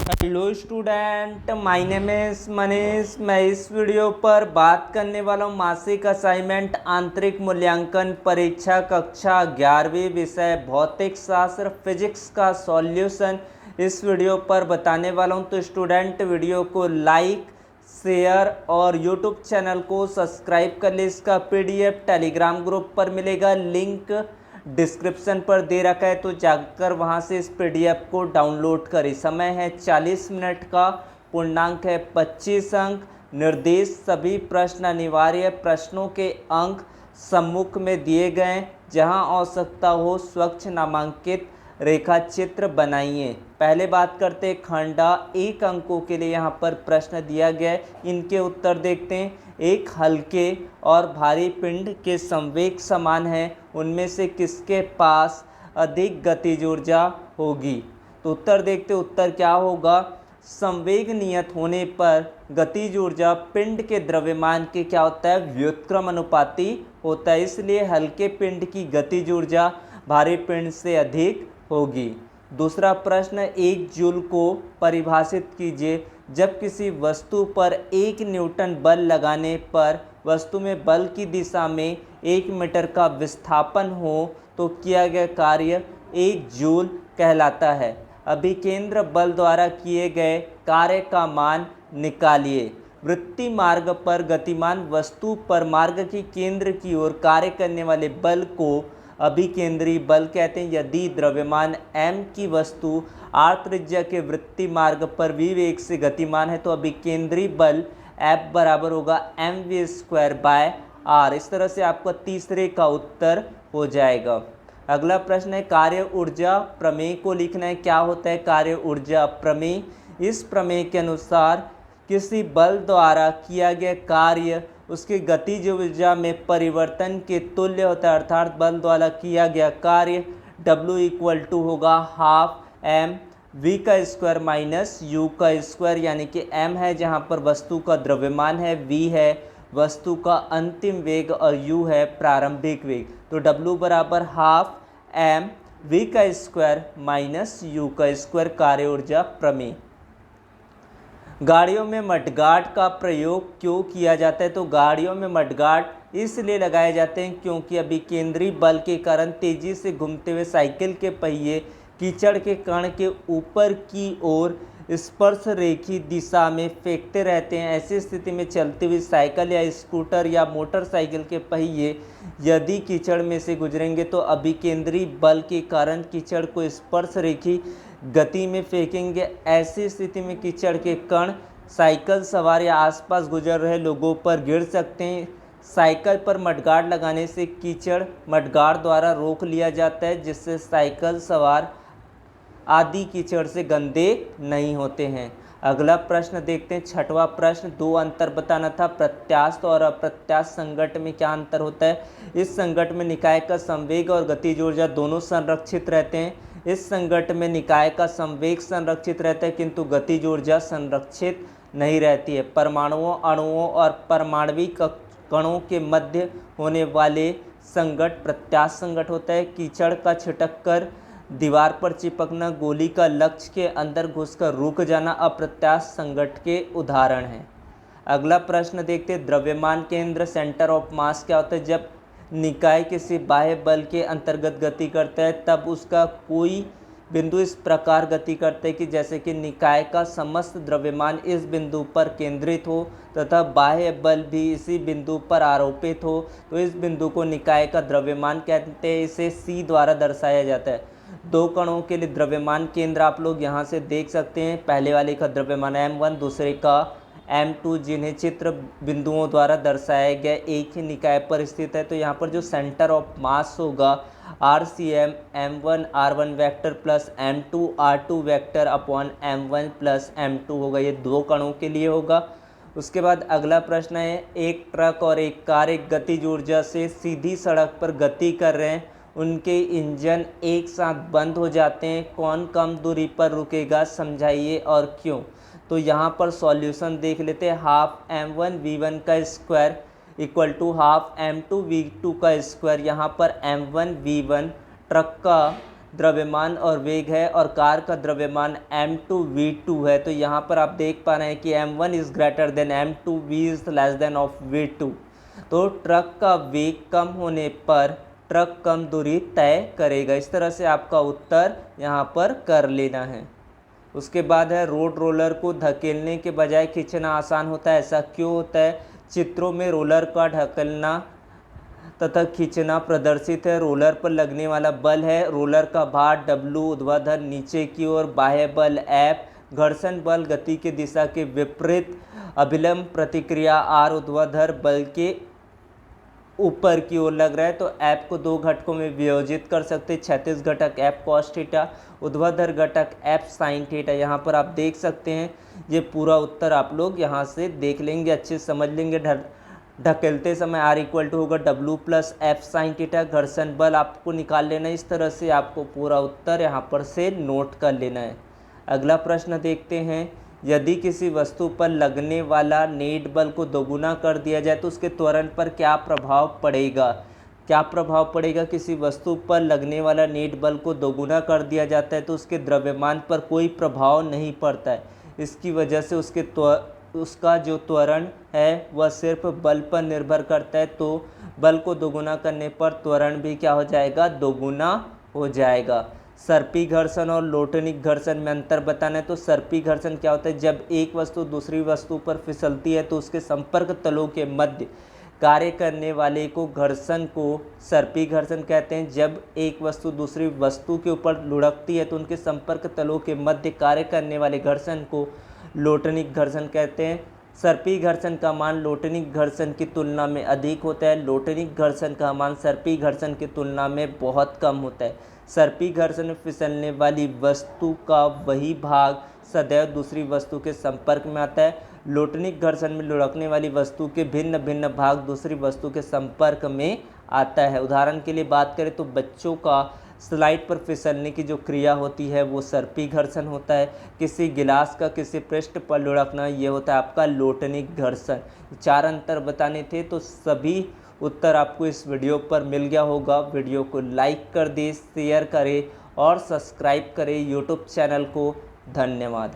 Hello student, my name is Manish. मैं इस video पर बात करने वाला हूँ मासिक असाइनमेंट आंतरिक मूल्यांकन परीक्षा कक्षा 11वीं विषय भौतिक शास्त्र फिजिक्स का सॉल्यूशन इस वीडियो पर बताने वाला हूँ। तो स्टूडेंट वीडियो को लाइक शेयर और यूट्यूब चैनल को सब्सक्राइब कर ले। इसका पीडीएफ टेलीग्राम ग्रुप पर मिलेगा, लिंक डिस्क्रिप्शन पर दे रखा है, तो जाकर वहां से इस पीडीएफ को डाउनलोड करें। समय है 40 मिनट का, पूर्णांक है 25 अंक। निर्देश सभी प्रश्न अनिवार्य प्रश्नों के अंक सम्मुख में दिए गए, जहां आवश्यकता हो स्वच्छ नामांकित रेखा चित्र बनाइए। पहले बात करते हैं खंडा। 1 अंकों के लिए यहाँ पर प्रश्न दिया गया है, इनके उत्तर देखते हैं। एक हल्के और भारी पिंड के संवेग समान है, उनमें से किसके पास अधिक गतिज ऊर्जा होगी? तो उत्तर देखते, उत्तर क्या होगा? संवेग नियत होने पर गतिज ऊर्जा पिंड के द्रव्यमान के क्या होता है? व्युत्क्रम अनुपाती होता है, इसलिए हल्के पिंड की गतिज ऊर्जा भारी पिंड से अधिक होगी। दूसरा प्रश्न, 1 जूल को परिभाषित कीजिए। जब किसी वस्तु पर 1 न्यूटन बल लगाने पर वस्तु में बल की दिशा में 1 मीटर का विस्थापन हो तो किया गया कार्य 1 जूल कहलाता है। अभिकेंद्र बल द्वारा किए गए कार्य का मान निकालिए। वृत्तीय मार्ग पर गतिमान वस्तु पर मार्ग की केंद्र की ओर कार्य करने वाले बल को अभिकेंद्रीय बल कहते हैं। यदि द्रव्यमान m की वस्तु r त्रिज्या के वृत्तीय मार्ग पर v वेग से गतिमान है तो अभिकेंद्रीय बल F बराबर होगा mv² r। इस तरह से आपका तीसरे का उत्तर हो जाएगा। अगला प्रश्न है कार्य ऊर्जा प्रमेय को लिखना है। क्या होता है कार्य ऊर्जा प्रमेय? इस प्रमेय के अनुसार किसी बल द्वारा किया गया कार्य उसकी गतिज ऊर्जा में परिवर्तन के तुल्य होता है, अर्थात बल द्वारा किया गया कार्य W इक्वल टू होगा हाफ m v का स्क्वायर माइनस u का स्क्वायर, यानी कि m है जहाँ पर वस्तु का द्रव्यमान है, v है वस्तु का अंतिम वेग और u है प्रारंभिक वेग। तो W बराबर हाफ m v का स्क्वायर माइनस u का स्क्वायर कार्य ऊर्जा प्रमेय। गाड़ियों में मडगार्ड का प्रयोग क्यों किया जाता है? तो गाड़ियों में मडगार्ड इसलिए लगाए जाते हैं क्योंकि अभिकेंद्रीय बल के कारण तेजी से घूमते हुए साइकिल के पहिए कीचड़ के कण के ऊपर की ओर स्पर्श रेखी दिशा में फेंकते रहते हैं। ऐसी स्थिति में चलती हुई साइकिल या स्कूटर या मोटरसाइकिल के पहिए यदि कीचड़ में से गुजरेंगे तो अभिकेंद्रीय बल के कारण कीचड़ को स्पर्श रेखी गति में फेंकेंगे। ऐसी स्थिति में कीचड़ के कण साइकिल सवार या आसपास गुजर रहे लोगों पर गिर सकते हैं। साइकिल पर मडगार्ड लगाने से कीचड़ मडगार्ड द्वारा रोक लिया जाता है, जिससे साइकिल सवार आदि कीचड़ से गंदे नहीं होते हैं। अगला प्रश्न देखते हैं, 6वां प्रश्न। 2 अंतर बताना था, प्रत्यास्थ और अप्रत्यास्थ संघट्ट में क्या अंतर होता है? इस संघट्ट में निकाय का संवेग और गतिज ऊर्जा दोनों संरक्षित रहते हैं। इस संघट्ट में निकाय का संवेग संरक्षित रहता है किंतु गतिज ऊर्जा संरक्षित नहीं रहती है। परमाणुओं, अणुओं और परमाणविक कणों के मध्य होने वाले संघट्ट प्रत्यास्थ संघट्ट होता है। कीचड़ का छिटक कर दीवार पर चिपकना, गोली का लक्ष्य के अंदर घुसकर रुक जाना अप्रत्यास्थ संघट्ट के उदाहरण हैं। अगला प्रश्न देखते हैं, द्रव्यमान केंद्र सेंटर ऑफ मास क्या होता है? जब निकाय किसी बाह्य बल के अंतर्गत गति करता है तब उसका कोई बिंदु इस प्रकार गति करता है कि जैसे कि निकाय का समस्त द्रव्यमान इस बिंदु पर केंद्रित हो तथा बाह्य बल भी इसी बिंदु पर आरोपित हो, तो इस बिंदु को निकाय का द्रव्यमान कहते हैं। इसे C द्वारा दर्शाया जाता है। 2 कणों के लिए द्रव्यमान केंद्र आप लोग यहाँ से देख सकते हैं। पहले वाले का द्रव्यमान m1, दूसरे का m2, जिन्हें चित्र बिंदुओं द्वारा दर्शाया गया एक ही निकाय पर स्थित है। तो यहाँ पर जो सेंटर ऑफ मास होगा RCM m1 r1 vector plus m2 r2 vector upon m1 plus m2 होगा। ये 2 कणों के लिए होगा। उसके बाद अगला प्रश्न है, एक ट्रक और एक कार एक गतिज ऊर्जा से सीधी सड़क पर गति कर रहे हैं, उनके इंजन एक साथ बंद हो जाते हैं, कौन कम दूरी पर रुकेगा? समझाइए और क्यों? तो यहाँ पर सॉल्यूशन देख लेते हैं। हाफ m1 v1 का square equal to half m2 v2 का स्क्वायर। यहाँ पर m1 v1 ट्रक का द्रव्यमान और वेग है और कार का द्रव्यमान m2v2 है। तो यहाँ पर आप देख पा रहे हैं कि m1 is greater than m2, v is less than of v2। तो ट्रक का वेग कम होने पर ट्रक कम दूरी तय करेगा। इस तरह से आपका उत्तर यहाँ पर कर लेना है। उसके बाद है रोड रोलर को धकेलने के बजाय खींचना आसान होता है, ऐसा क्यों होता है? चित्रों में रोलर का धकेलना तथा खींचना प्रदर्शित है। रोलर पर लगने वाला बल है रोलर का भार W, ऊर्ध्वाधर नीचे की ओर, बाह्य बल F, घर्षण बल गति की दिशा के विपरीत, अभिलंब प्रतिक्रिया R, ऊर्ध्वाधर बल के ऊपर की ओर लग रहा है। तो F को दो घटकों में वियोजित कर सकते हैं, क्षैतिज घटक F cos थीटा, ऊर्ध्वाधर घटक F sin थीटा। यहाँ पर आप देख सकते हैं ये पूरा उत्तर आप लोग यहाँ से देख लेंगे, अच्छे समझ लेंगे। ढकेलते समय R इक्वल टू होगा W plus F sine theta. घर्षण बल आपको निकाल लेना है। इस तरह से आपको पूरा उत्तर यहाँ पर से नोट कर लेना है। अगला प्रश्न देखते हैं, यदि किसी वस्तु पर लगने वाला नेट बल को दोगुना कर दिया जाए तो उसके त्वरण पर क्या प्रभाव पड़ेगा? क्या प्रभाव पड़ेगा? किसी वस्तु पर लगने वाला नेट बल को दोगुना कर दिया जाता है तो उसके द्रव्यमान पर कोई प्रभाव नहीं पड़ता है। इसकी वजह से उसका जो त्वरण है वह सिर्फ बल पर निर्भर करता है। तो बल को दोगुना करने पर त्वरण भी क्या हो जाएगा? दोगुना हो जाएगा। सर्पी घर्षण और लोटनिक घर्षण में अंतर बताना है। तो सर्पी घर्षण क्या होता है? जब एक वस्तु दूसरी वस्तु पर फिसलती है तो उसके संपर्क तलों के मध्य कार्य करने वाले को घर्षण को सर्पी घर्षण कहते हैं। जब एक वस्तु दूसरी वस्तु के ऊपर लुढ़कती है तो उनके संपर्क तलों के मध्य कार्य करने वाले घर्षण को लोटनिक घर्षण कहते हैं। सर्पी घर्षण का मान लोटनिक घर्षण की तुलना में अधिक होता है। लोटनिक घर्षण का मान सर्पी घर्षण की तुलना में बहुत कम होता है। सर्पी घर्षण में फिसलने वाली वस्तु का वही भाग सदैव दूसरी वस्तु के संपर्क में आता है। लोटनिक घर्षण में लुढ़कने वाली वस्तु के भिन्न भिन्न भाग दूसरी वस्तु के संपर्क में आता है। उदाहरण के लिए बात करें तो बच्चों का स्लाइड पर फिसलने की जो क्रिया होती है वो सर्पी घर्षण होता है। किसी गिलास का किसी पृष्ठ पर लुढ़कना ये होता है आपका लोटनिक घर्षण। चार अंतर बताने थे तो सभी उत्तर आपको इस वीडियो पर मिल गया होगा। वीडियो को लाइक कर दें, शेयर करें और सब्सक्राइब करें यूट्यूब चैनल को। धन्यवाद।